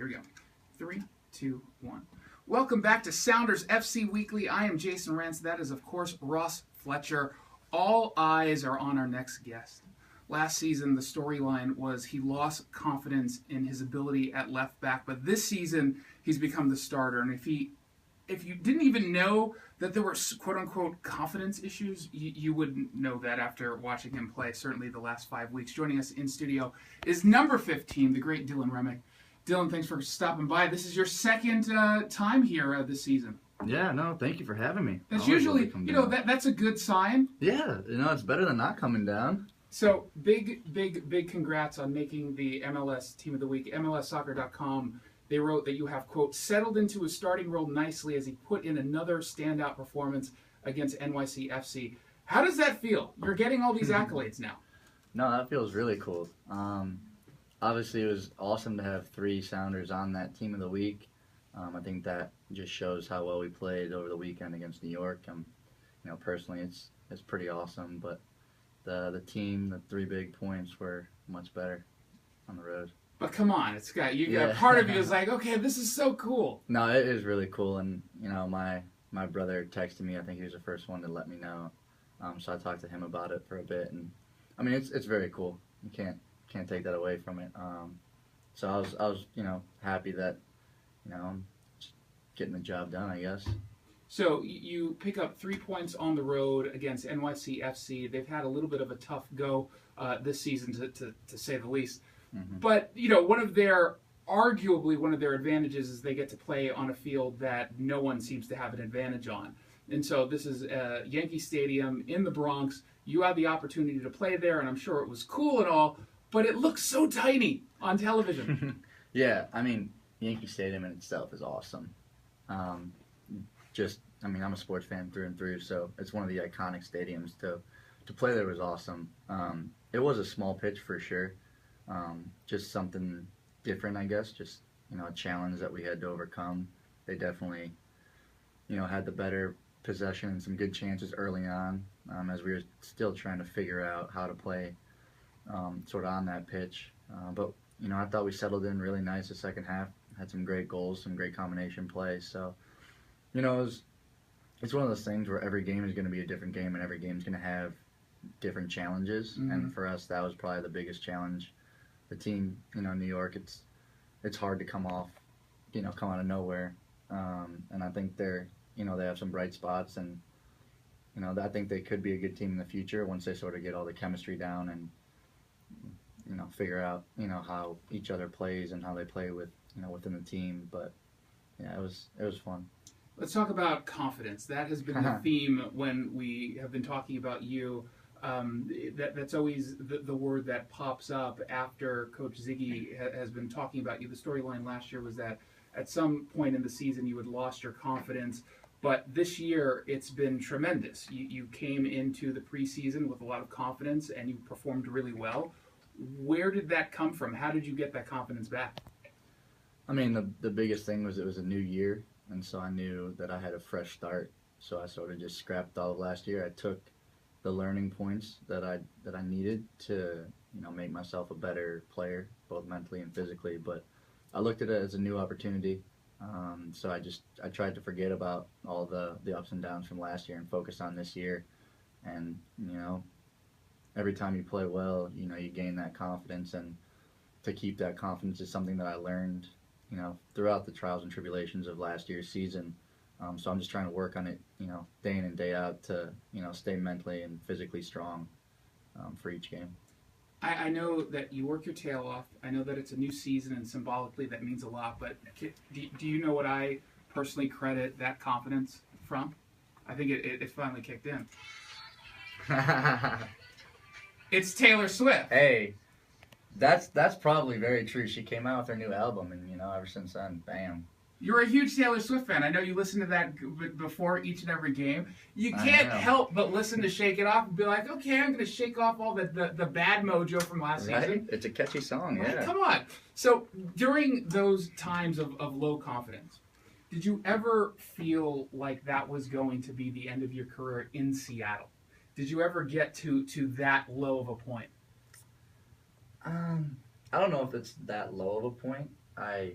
Here we go. 3, 2, 1. Welcome back to Sounders FC Weekly. I am Jason Rantz. That is, of course, Ross Fletcher. All eyes are on our next guest. Last season, the storyline was he lost confidence in his ability at left back, but this season, he's become the starter. And if you didn't even know that there were quote-unquote confidence issues, you wouldn't know that after watching him play, certainly the last 5 weeks. Joining us in studio is number 15, the great Dylan Remick. Dylan, thanks for stopping by. This is your second time here this season. Yeah, no, thank you for having me. That's usually, that's a good sign. Yeah, it's better than not coming down. So, big congrats on making the MLS Team of the Week. MLSsoccer.com, they wrote that you have, quote, settled into a starting role nicely as he put in another standout performance against NYCFC. How does that feel? You're getting all these accolades now. No, that feels really cool. Obviously, it was awesome to have 3 Sounders on that Team of the Week. I think that just shows how well we played over the weekend against New York. Personally, it's pretty awesome. But the team, the 3 big points were much better on the road. But come on, it's got part of you is like, okay, this is so cool. No, it is really cool, and my brother texted me. I think he was the first one to let me know. So I talked to him about it for a bit, and I mean it's very cool. You can't take that away from it. So I was happy that I'm just getting the job done, I guess. So you pick up 3 points on the road against NYCFC. They've had a little bit of a tough go this season, to say the least. Mm-hmm. But arguably one of their advantages is they get to play on a field that no one seems to have an advantage on. And so this is Yankee Stadium in the Bronx. You had the opportunity to play there, and I'm sure it was cool and all, but it looks so tiny on television. Yeah, I mean, Yankee Stadium in itself is awesome. I'm a sports fan through and through, so it's one of the iconic stadiums. To play there was awesome. It was a small pitch for sure. Just something different, I guess. Just, a challenge that we had to overcome. They definitely, had the better possession and some good chances early on, as we were still trying to figure out how to play sort of on that pitch. But I thought we settled in really nice the second half. Had some great goals, some great combination play. So, it's one of those things where every game is going to be a different game, and every game is going to have different challenges. Mm-hmm. And for us, that was probably the biggest challenge. The team, New York, it's hard to come out of nowhere. And I think they have some bright spots, and I think they could be a good team in the future once they sort of get all the chemistry down and figure out how each other plays and how they play with within the team. But yeah, it was fun. Let's talk about confidence. That has been the theme when we have been talking about you. That's always the word that pops up after Coach Ziggy has been talking about you. The storyline last year was that at some point in the season you had lost your confidence, but this year it's been tremendous. You came into the preseason with a lot of confidence and you performed really well. Where did that come from? How did you get that confidence back? I mean, the biggest thing was it was a new year, and so I knew that I had a fresh start. So I sort of just scrapped all of last year. I took the learning points that I needed to make myself a better player, both mentally and physically. But I looked at it as a new opportunity. So I tried to forget about all the ups and downs from last year and focus on this year. And every time you play well, you gain that confidence, and to keep that confidence is something that I learned throughout the trials and tribulations of last year's season. So I'm just trying to work on it, day in and day out to, stay mentally and physically strong for each game. I know that you work your tail off. I know that it's a new season, and symbolically that means a lot. But do you know what I personally credit that confidence from? I think it finally kicked in. It's Taylor Swift. Hey, that's probably very true. She came out with her new album, and ever since then, bam. You're a huge Taylor Swift fan. I know you listen to that before each and every game. You can't help but listen to Shake It Off and be like, okay, I'm going to shake off all the bad mojo from last season. It's a catchy song, yeah. Come on. So during those times of low confidence, did you ever feel like that was going to be the end of your career in Seattle? Did you ever get to that low of a point? I don't know if it's that low of a point. I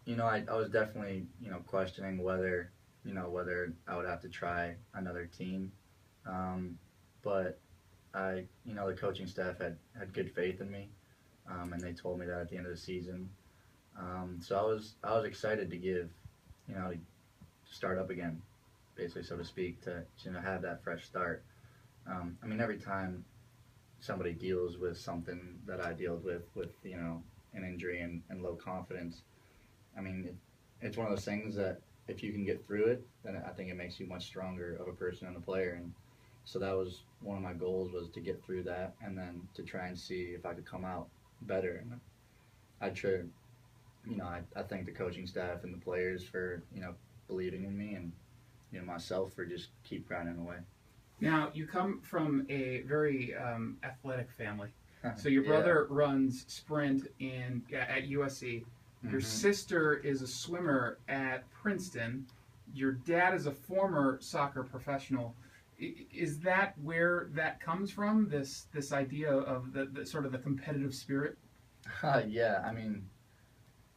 I was definitely, questioning whether I would have to try another team. But the coaching staff had good faith in me, and they told me that at the end of the season. So I was excited to to start up again, basically, so to speak, to have that fresh start. Every time somebody deals with something that I dealt with an injury and low confidence, it's one of those things that if you can get through it, then I think it makes you much stronger of a person and a player. And so that was one of my goals, was to get through that and then to try and see if I could come out better. And I tried, I thank the coaching staff and the players for, believing in me, and, myself for just keep grinding away. Now, you come from a very athletic family. So your brother runs sprint at USC. Your sister is a swimmer at Princeton. Your dad is a former soccer professional. Is that where that comes from? This idea of the sort of the competitive spirit? Yeah,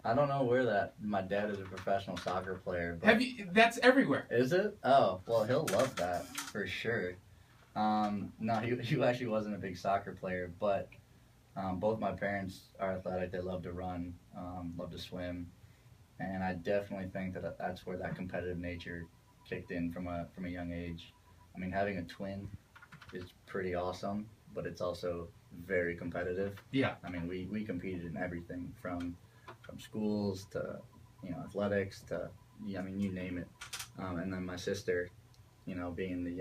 I don't know where my dad is a professional soccer player. But that's everywhere. Is it? Oh, well, he'll love that for sure. No, he actually wasn't a big soccer player, but both my parents are athletic. They love to run, love to swim, and I definitely think that that's where that competitive nature kicked in from a young age. Having a twin is pretty awesome, but it's also very competitive. Yeah. We competed in everything from schools to athletics to you name it. And then my sister, being the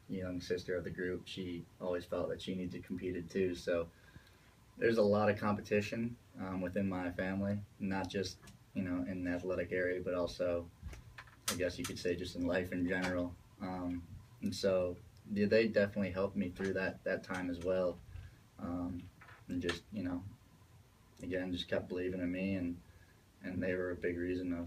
young sister of the group, she always felt that she needed to compete too. So there's a lot of competition within my family, not just in the athletic area, but also, I guess you could say, just in life in general. And so they definitely helped me through that time as well. And just again, just kept believing in me, and they were a big reason of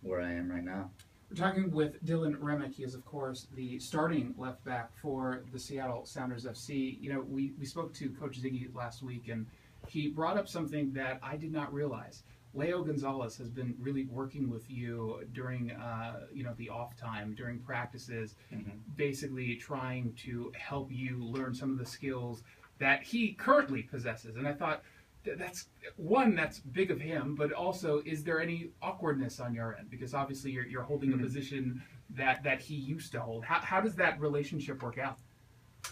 where I am right now. We're talking with Dylan Remick. He is, of course, the starting left back for the Seattle Sounders FC. We spoke to Coach Ziggy last week, and he brought up something that I did not realize. Leo Gonzalez has been really working with you during, the off time, during practices, basically trying to help you learn some of the skills that he currently possesses. And I thought, that's big of him, but also, is there any awkwardness on your end? Because obviously you're holding a position that he used to hold. How does that relationship work out?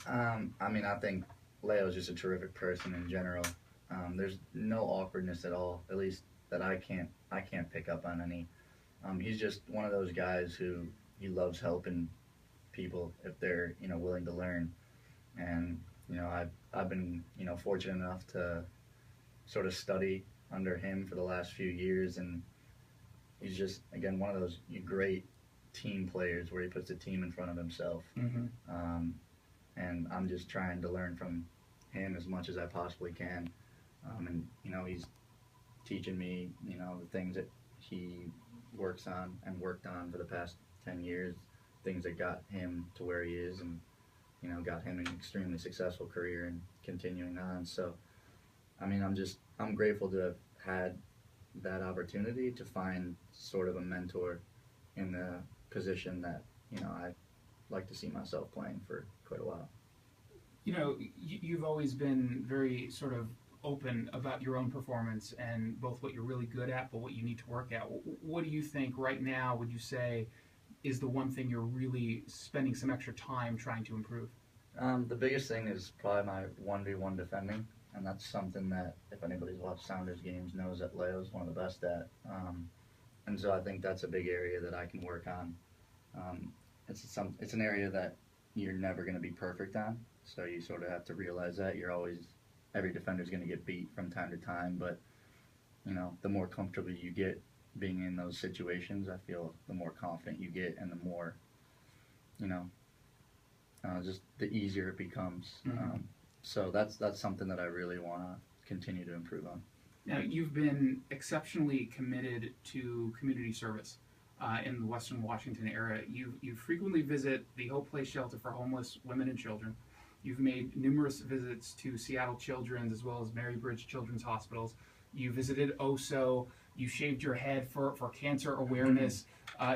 I think Leo's just a terrific person in general. There's no awkwardness at all, at least that I can't pick up on any. He's just one of those guys who he loves helping people if they're willing to learn. And I've been fortunate enough to sort of study under him for the last few years, and he's just, again, one of those great team players where he puts the team in front of himself. And I'm just trying to learn from him as much as I possibly can. And he's teaching me the things that he works on and worked on for the past 10 years, things that got him to where he is, and got him an extremely successful career and continuing on. So I'm grateful to have had that opportunity to find sort of a mentor in the position that I like to see myself playing for quite a while. You've always been very sort of open about your own performance and both what you're really good at, but what you need to work at. What do you think right now, would you say, is the one thing you're really spending some extra time trying to improve? The biggest thing is probably my 1v1 defending. And that's something that, if anybody's watched Sounders games, knows that Leo's one of the best at. And so I think that's a big area that I can work on. It's an area that you're never going to be perfect on. So you sort of have to realize that every defender's going to get beat from time to time. But the more comfortable you get being in those situations, I feel the more confident you get, and the more just the easier it becomes. So that's something that I really want to continue to improve on. Now, you've been exceptionally committed to community service in the Western Washington area. You frequently visit the Hope Place Shelter for Homeless Women and Children. You've made numerous visits to Seattle Children's as well as Mary Bridge Children's Hospitals. You visited OSO. You shaved your head for cancer awareness.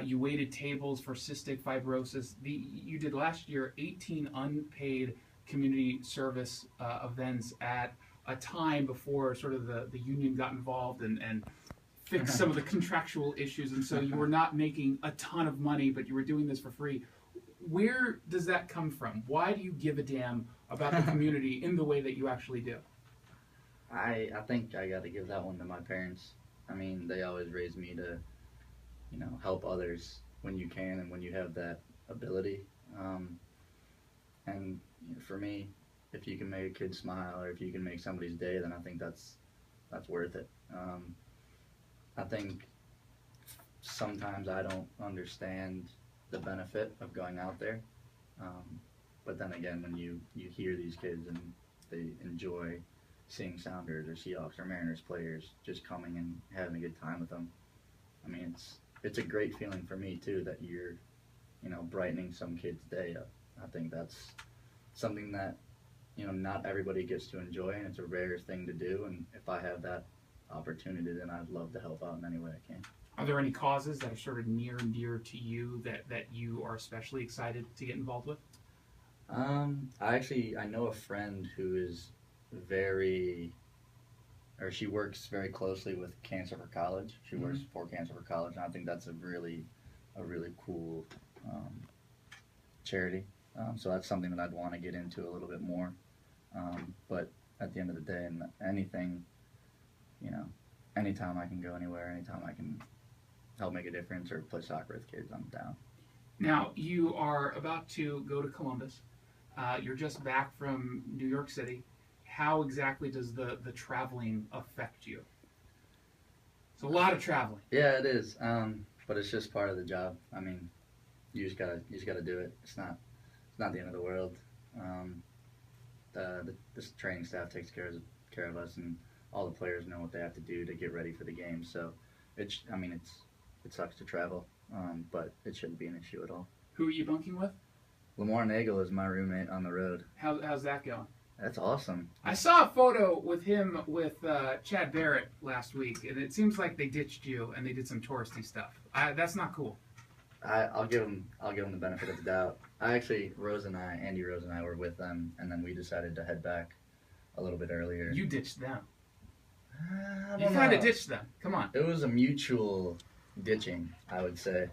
You waited tables for cystic fibrosis. You did last year 18 unpaid community service events at a time before sort of the union got involved and fixed some of the contractual issues. And so you were not making a ton of money, but you were doing this for free. Where does that come from? Why do you give a damn about the community in the way that you actually do? I think I got to give that one to my parents. I mean, they always raised me to, help others when you can and when you have that ability. And for me, if you can make a kid smile or if you can make somebody's day, then I think that's worth it. I think sometimes I don't understand the benefit of going out there. But then again, when you hear these kids and they enjoy seeing Sounders or Seahawks or Mariners players just coming and having a good time with them, I mean, it's a great feeling for me too that you're, brightening some kid's day up. I think that's something that, not everybody gets to enjoy, and it's a rare thing to do. And if I have that opportunity, then I'd love to help out in any way I can. Are there any causes that are sort of near and dear to you that you are especially excited to get involved with? I know a friend who is she works very closely with Cancer for College. She works for Cancer for College, and I think that's a really cool charity. So that's something that I'd want to get into a little bit more. But at the end of the day, and anything, anytime I can go anywhere, anytime I can help make a difference or play soccer with kids, I'm down. Now, you are about to go to Columbus. You're just back from New York City. How exactly does the traveling affect you? It's a lot of traveling. Yeah, it is. But it's just part of the job. I mean, you just gotta do it. It's not the end of the world. This training staff takes care of us, and all the players know what they have to do to get ready for the game. So, it sucks to travel, but it shouldn't be an issue at all. Who are you bunking with? Lamar Nagel is my roommate on the road. How's that going? That's awesome. I saw a photo with him with Chad Barrett last week, and it seems like they ditched you and they did some touristy stuff. That's not cool. I'll give him the benefit of the doubt. Andy Rose and I were with them, and then we decided to head back a little bit earlier. You ditched them. I You don't kind of know. ditched them. Come on. It was a mutual ditching, I would say.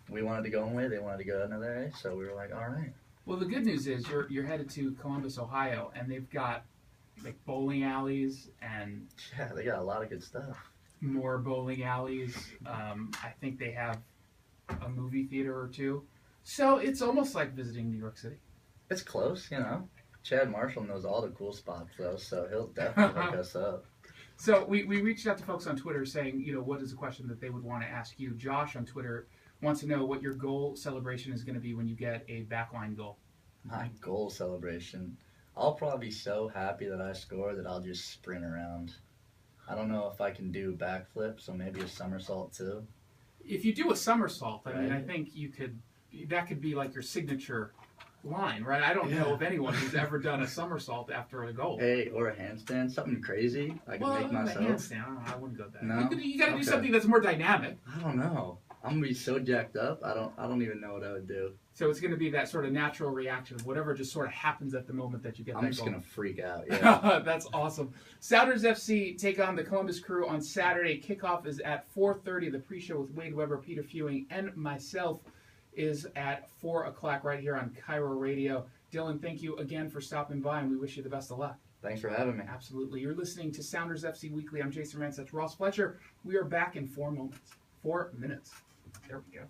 We wanted to go one way, they wanted to go another way, so we were like, all right. Well, the good news is you're headed to Columbus, Ohio, and they've got like bowling alleys and Yeah, they got a lot of good stuff. more bowling alleys. I think they have a movie theater or two. So it's almost like visiting New York City. It's close, Chad Marshall knows all the cool spots, though, so he'll definitely hook us up. So we reached out to folks on Twitter saying, what is a question that they would want to ask you? Josh on Twitter wants to know what your goal celebration is going to be when you get a backline goal. My goal celebration. I'll probably be so happy that I score that I'll just sprint around. I don't know if I can do backflips, so maybe a somersault too. If you do a somersault, I mean, Right. I think that could be like your signature line, right? I don't know of anyone who's ever done a somersault after a goal. Hey, or a handstand, something crazy I can make A myself. handstand, I wouldn't go that. No? You got to do Okay. something that's more dynamic. I don't know. I'm gonna be so jacked up. I don't even know what I would do. So it's going to be that sort of natural reaction of whatever just sort of happens at the moment that you get I'm that just goal. gonna freak out. Yeah. That's awesome. Sounders FC take on the Columbus Crew on Saturday. Kickoff is at 4:30. The pre-show with Wade Weber, Peter Fewing, and myself is at 4 o'clock right here on KIRO Radio. Dylan, thank you again for stopping by, and we wish you the best of luck. Thanks for having me. Absolutely. You're listening to Sounders FC Weekly. I'm Jason Rantz. That's Ross Fletcher. We are back in 4 minutes. There we go.